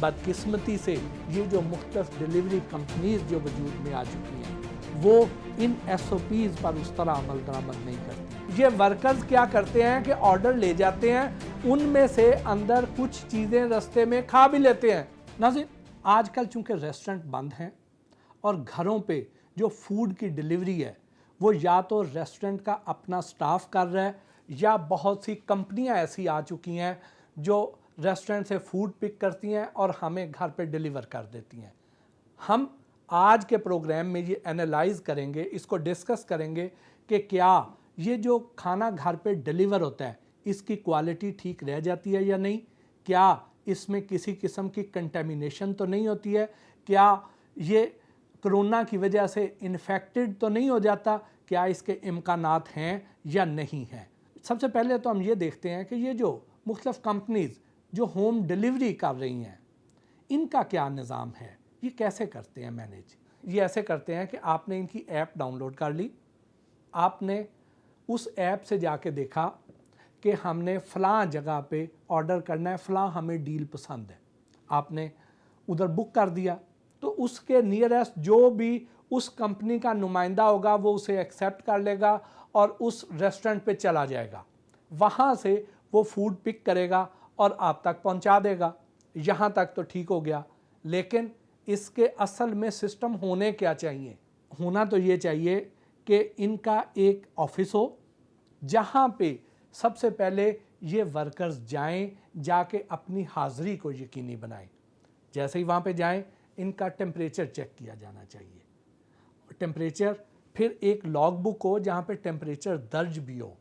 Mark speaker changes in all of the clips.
Speaker 1: बदकिस्मती से ये जो मुख्तलिफ डिलीवरी कंपनीज जो वजूद में आ चुकी हैं वो इन SOPs पर उस तरह अमल दरामद नहीं करती। ये वर्कर्स क्या करते हैं कि ऑर्डर ले जाते हैं, उनमें से अंदर कुछ चीज़ें रास्ते में खा भी लेते हैं। नाज़रीन, आजकल चूँकि रेस्टोरेंट बंद हैं और घरों पे जो फूड की डिलीवरी है वो या तो रेस्टोरेंट का अपना स्टाफ कर रहा है या बहुत सी कंपनियां ऐसी आ चुकी हैं जो रेस्टोरेंट से फूड पिक करती हैं और हमें घर पे डिलीवर कर देती हैं। हम आज के प्रोग्राम में ये एनालाइज करेंगे, इसको डिस्कस करेंगे कि क्या ये जो खाना घर पे डिलीवर होता है इसकी क्वालिटी ठीक रह जाती है या नहीं, क्या इसमें किसी किस्म की कंटेमिनेशन तो नहीं होती है, क्या ये कोरोना की वजह से इन्फेक्टेड तो नहीं हो जाता, क्या इसके इम्कानात हैं या नहीं हैं। सबसे पहले तो हम ये देखते हैं कि ये जो मुख्तलिफ कंपनीज़ जो होम डिलीवरी कर रही हैं इनका क्या निज़ाम है, ये कैसे करते हैं मैनेज। ये ऐसे करते हैं कि आपने इनकी ऐप डाउनलोड कर ली, आपने उस ऐप से जाके देखा कि हमने फ़लाँ जगह पे ऑर्डर करना है, फ़लाँ हमें डील पसंद है, आपने उधर बुक कर दिया तो उसके नियरेस्ट जो भी उस कंपनी का नुमाइंदा होगा वो उसे एक्सेप्ट कर लेगा और उस रेस्टोरेंट पे चला जाएगा, वहाँ से वो फूड पिक करेगा और आप तक पहुँचा देगा। यहाँ तक तो ठीक हो गया, लेकिन इसके असल में सिस्टम होने क्या चाहिए। होना तो ये चाहिए कि इनका एक ऑफिस हो जहाँ पे सबसे पहले ये वर्कर्स जाएं, जाके अपनी हाज़िरी को यकीनी बनाएं। जैसे ही वहाँ पे जाएं इनका टेम्परेचर चेक किया जाना चाहिए। टेम्परेचर, फिर एक लॉग बुक हो जहाँ पे टेम्परेचर दर्ज भी हो,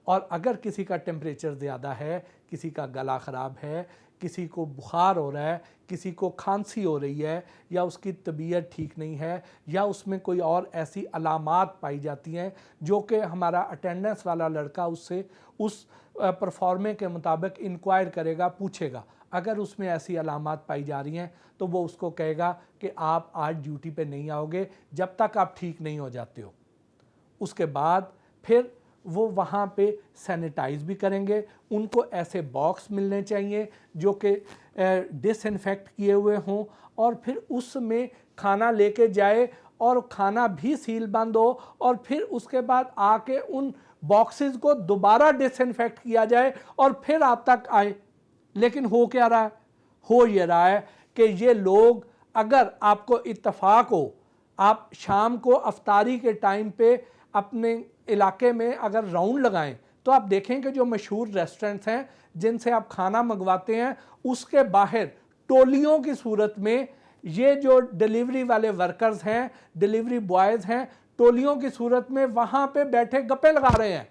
Speaker 1: और अगर किसी का टेम्परेचर ज़्यादा है, किसी का गला ख़राब है, किसी को बुखार हो रहा है, किसी को खांसी हो रही है, या उसकी तबीयत ठीक नहीं है, या उसमें कोई और ऐसी अलामात पाई जाती हैं जो कि हमारा अटेंडेंस वाला लड़का उससे उस परफॉर्मे के मुताबिक इंक्वायर करेगा, पूछेगा। अगर उसमें ऐसी अलामात पाई जा रही हैं तो वो उसको कहेगा कि आप आज ड्यूटी पे नहीं आओगे जब तक आप ठीक नहीं हो जाते हो। उसके बाद फिर वो वहाँ पे सैनिटाइज भी करेंगे। उनको ऐसे बॉक्स मिलने चाहिए जो कि डिसइंफेक्ट किए हुए हों, और फिर उसमें खाना लेके जाए और खाना भी सील बंद हो, और फिर उसके बाद आके उन बॉक्सेस को दोबारा डिसइंफेक्ट किया जाए और फिर आप तक आए। लेकिन हो क्या रहा है? हो ये रहा है कि ये लोग, अगर आपको इत्तफाक हो, आप शाम को अफ्तारी के टाइम पे अपने इलाके में अगर राउंड लगाएं तो आप देखें कि जो मशहूर रेस्टोरेंट्स हैं जिनसे आप खाना मंगवाते हैं उसके बाहर टोलियों की सूरत में ये जो डिलीवरी वाले वर्कर्स हैं, डिलीवरी बॉयज़ हैं, टोलियों की सूरत में वहाँ पे बैठे गप्पे लगा रहे हैं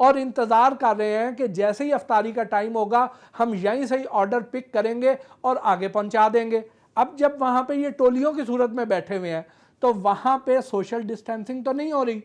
Speaker 1: और इंतज़ार कर रहे हैं कि जैसे ही अफ्तारी का टाइम होगा हम यहीं से ही ऑर्डर पिक करेंगे और आगे पहुंचा देंगे। अब जब वहाँ पे ये टोलियों की सूरत में बैठे हुए हैं तो वहाँ पे सोशल डिस्टेंसिंग तो नहीं हो रही,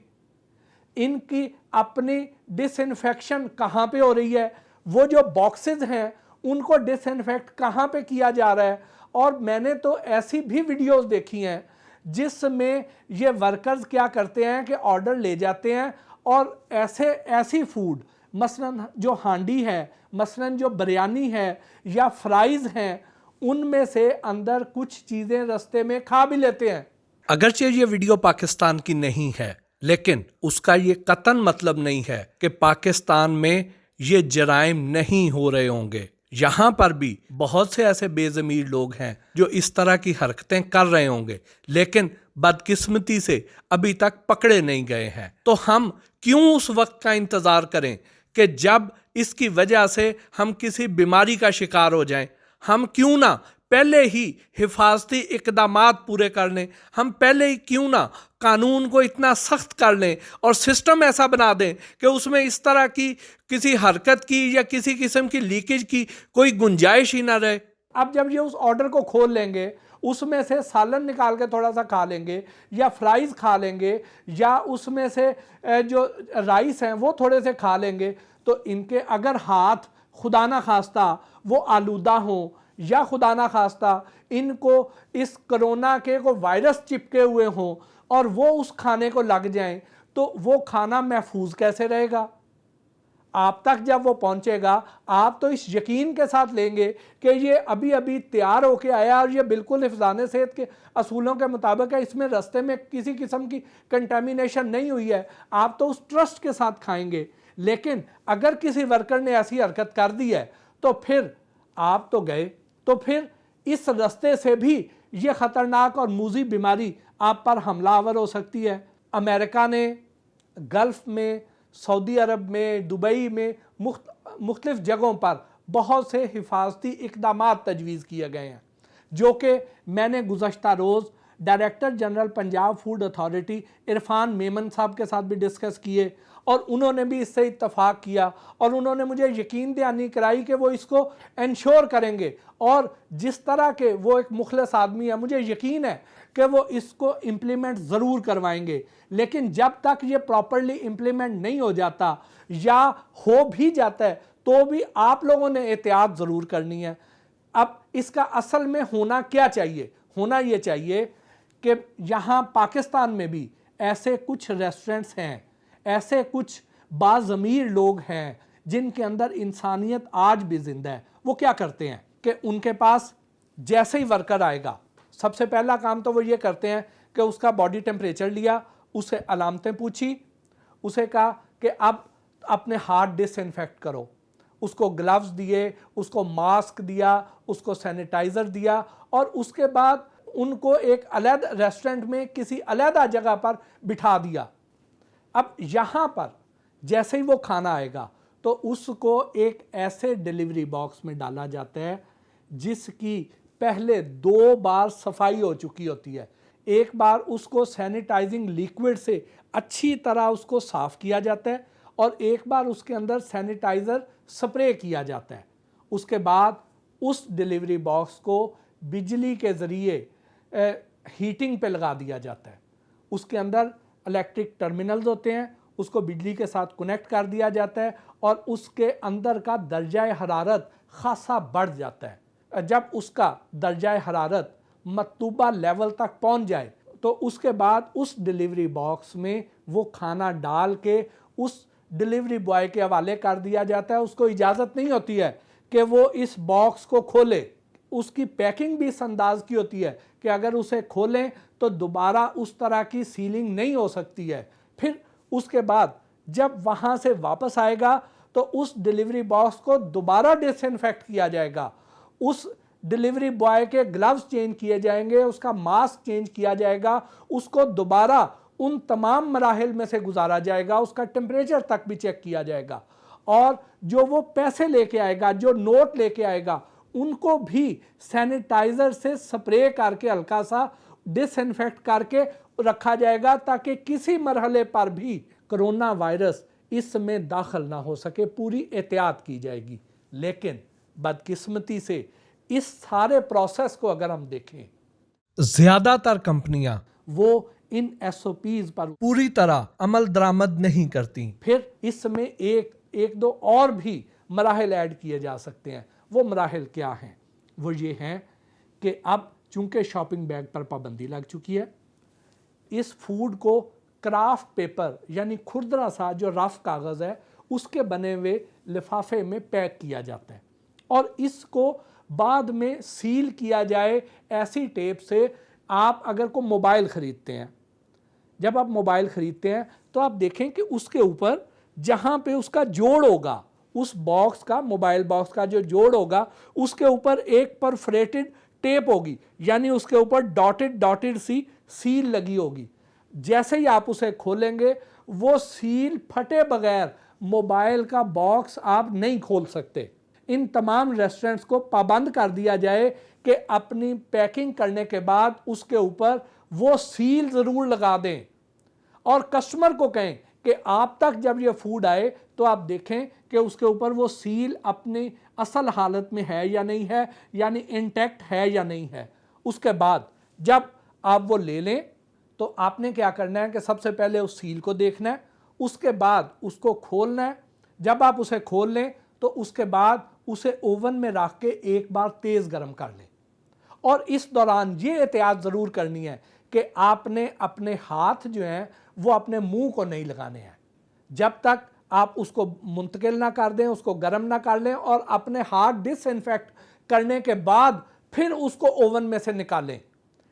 Speaker 1: इनकी अपनी डिसइंफेक्शन कहाँ पे हो रही है, वो जो बॉक्सेस हैं उनको डिसइंफेक्ट कहाँ पे किया जा रहा है। और मैंने तो ऐसी भी वीडियोस देखी हैं जिसमें ये वर्कर्स क्या करते हैं कि ऑर्डर ले जाते हैं और ऐसी फूड, मसलन जो हांडी है, मसलन जो बिरयानी है या फ्राइज़ हैं, उनमें से अंदर कुछ चीज़ें रास्ते में खा भी लेते हैं। अगरचे ये वीडियो पाकिस्तान की नहीं है, लेकिन उसका ये कतन मतलब नहीं है कि पाकिस्तान में ये जराइम नहीं हो रहे होंगे। यहाँ पर भी बहुत से ऐसे बेज़मीर लोग हैं जो इस तरह की हरकतें कर रहे होंगे, लेकिन बदकिस्मती से अभी तक पकड़े नहीं गए हैं। तो हम क्यों उस वक्त का इंतज़ार करें कि जब इसकी वजह से हम किसी बीमारी का शिकार हो जाएं। हम क्यों ना पहले ही हिफाजती इक़दामात पूरे कर लें, हम पहले ही क्यों ना कानून को इतना सख्त कर लें और सिस्टम ऐसा बना दें कि उसमें इस तरह की किसी हरकत की या किसी किस्म की लीकेज की कोई गुंजाइश ही ना रहे। अब जब ये उस ऑर्डर को खोल लेंगे, उसमें से सालन निकाल के थोड़ा सा खा लेंगे या फ्राइज़ खा लेंगे या उसमें से जो राइस हैं वो थोड़े से खा लेंगे, तो इनके अगर हाथ खुदा ना खास्ता वो आलूदा हों या खुदा ना खास्ता इनको इस कोरोना के को वायरस चिपके हुए हों और वो उस खाने को लग जाएं, तो वो खाना महफूज कैसे रहेगा? आप तक जब वो पहुंचेगा आप तो इस यकीन के साथ लेंगे कि ये अभी अभी तैयार होके आया और ये बिल्कुल हिफ़्ज़ाने सेहत के असूलों के मुताबिक है, इसमें रास्ते में किसी किस्म की कंटेमिनेशन नहीं हुई है, आप तो उस ट्रस्ट के साथ खाएंगे। लेकिन अगर किसी वर्कर ने ऐसी हरकत कर दी है तो फिर आप तो गए, तो फिर इस रास्ते से भी ये ख़तरनाक और मूजी बीमारी आप पर हमलावर हो सकती है। अमेरिका ने गल्फ़ में, सऊदी अरब में, दुबई में मुख्तलिफ़ जगहों पर बहुत से हिफाजती इक़दामात तजवीज़ किए गए हैं, जो कि मैंने गुज़श्ता रोज़ director general Punjab food authority Irfan Memon साहब के साथ भी डिस्कस किए और उन्होंने भी इससे इत्तफाक किया और उन्होंने मुझे यकीन दहानी कराई कि वो इसको इंश्योर करेंगे और जिस तरह के वो एक मुखलस आदमी है, मुझे यकीन है कि वो इसको इम्प्लीमेंट ज़रूर करवाएंगे। लेकिन जब तक ये प्रॉपरली इम्प्लीमेंट नहीं हो जाता या हो भी जाता है तो भी आप लोगों ने एहतियात ज़रूर करनी है। अब इसका असल में होना क्या चाहिए? होना ये चाहिए कि यहाँ पाकिस्तान में भी ऐसे कुछ रेस्टोरेंट्स हैं, ऐसे कुछ बाज़मीर लोग हैं जिनके अंदर इंसानियत आज भी ज़िंदा है। वो क्या करते हैं कि उनके पास जैसे ही वर्कर आएगा, सबसे पहला काम तो वो ये करते हैं कि उसका बॉडी टेम्परेचर लिया, उसे अलामतें पूछी, उसे कहा कि अब अपने हाथ डिसइंफेक्ट करो, उसको ग्लव्स दिए, उसको मास्क दिया, उसको सैनिटाइज़र दिया और उसके बाद उनको एक अलग रेस्टोरेंट में किसी अलग जगह पर बिठा दिया। अब यहाँ पर जैसे ही वो खाना आएगा तो उसको एक ऐसे डिलीवरी बॉक्स में डाला जाता है जिसकी पहले 2 बार सफाई हो चुकी होती है। एक बार उसको सैनिटाइजिंग लिक्विड से अच्छी तरह उसको साफ़ किया जाता है और एक बार उसके अंदर सैनिटाइज़र स्प्रे किया जाता है। उसके बाद उस डिलीवरी बॉक्स को बिजली के ज़रिए हीटिंग पे लगा दिया जाता है। उसके अंदर इलेक्ट्रिक टर्मिनल्स होते हैं, उसको बिजली के साथ कनेक्ट कर दिया जाता है और उसके अंदर का दर्जा हरारत खासा बढ़ जाता है। जब उसका दर्जा हरारत मतलूबा लेवल तक पहुंच जाए तो उसके बाद उस डिलीवरी बॉक्स में वो खाना डाल के उस डिलीवरी बॉय के हवाले कर दिया जाता है। उसको इजाज़त नहीं होती है कि वो इस बॉक्स को खोले। उसकी पैकिंग भी इस अंदाज की होती है कि अगर उसे खोलें तो दोबारा उस तरह की सीलिंग नहीं हो सकती है। फिर उसके बाद जब वहाँ से वापस आएगा तो उस डिलीवरी बॉक्स को दोबारा डिसइंफेक्ट किया जाएगा, उस डिलीवरी बॉय के ग्लव्स चेंज किए जाएंगे, उसका मास्क चेंज किया जाएगा, उसको दोबारा उन तमाम मराहिल में से गुजारा जाएगा, उसका टेम्परेचर तक भी चेक किया जाएगा और जो वो पैसे लेके आएगा, जो नोट लेके आएगा, उनको भी सैनिटाइज़र से स्प्रे करके हल्का सा डिसइंफेक्ट करके रखा जाएगा ताकि किसी मरहले पर भी कोरोना वायरस इसमें दाखिल ना हो सके। पूरी एहतियात की जाएगी। लेकिन बदकिस्मती से इस सारे प्रोसेस को अगर हम देखें, ज़्यादातर कंपनियां वो इन SOPs पर पूरी तरह अमल दरामद नहीं करती। फिर इसमें एक दो और भी मराहिल ऐड किए जा सकते हैं। वो मराहिल क्या हैं? वो ये हैं कि अब चूँकि शॉपिंग बैग पर पाबंदी लग चुकी है, इस फूड को क्राफ्ट पेपर यानी खुरदरा सा जो रफ कागज़ है उसके बने हुए लिफाफे में पैक किया जाता है और इसको बाद में सील किया जाए ऐसी टेप से। आप अगर को मोबाइल ख़रीदते हैं, जब आप मोबाइल ख़रीदते हैं तो आप देखें कि उसके ऊपर जहाँ पे उसका जोड़ होगा, उस बॉक्स का, मोबाइल बॉक्स का जो जोड़ होगा, उसके ऊपर एक परफोरेटेड टेप होगी, यानी उसके ऊपर डॉटेड सी सील लगी होगी। जैसे ही आप उसे खोलेंगे वो सील फटे बगैर मोबाइल का बॉक्स आप नहीं खोल सकते। इन तमाम रेस्टोरेंट्स को पाबंद कर दिया जाए कि अपनी पैकिंग करने के बाद उसके ऊपर वो सील ज़रूर लगा दें और कस्टमर को कहें कि आप तक जब ये फूड आए तो आप देखें कि उसके ऊपर वो सील अपनी असल हालत में है या नहीं है, यानी इंटैक्ट है या नहीं है। उसके बाद जब आप वो ले लें तो आपने क्या करना है कि सबसे पहले उस सील को देखना है, उसके बाद उसको खोलना है। जब आप उसे खोल लें तो उसके बाद उसे ओवन में रख के एक बार तेज़ गर्म कर लें और इस दौरान ये एहतियात ज़रूर करनी है कि आपने अपने हाथ जो हैं वो अपने मुंह को नहीं लगाने हैं। जब तक आप उसको मुंतकिल ना कर दें, उसको गर्म ना कर लें, और अपने हाथ डिसइंफेक्ट करने के बाद फिर उसको ओवन में से निकालें।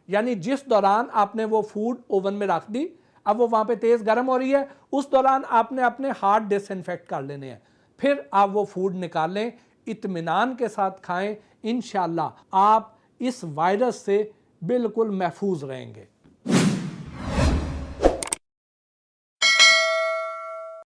Speaker 1: यानी जिस दौरान आपने वो फूड ओवन में रख दी, अब वो वहाँ पे तेज़ गर्म हो रही है, उस दौरान आपने अपने हाथ डिसइंफेक्ट कर लेने हैं, फिर आप वो फूड निकालें, इत्मीनान के साथ खाएं। इंशाअल्लाह आप इस वायरस से बिल्कुल महफूज रहेंगे।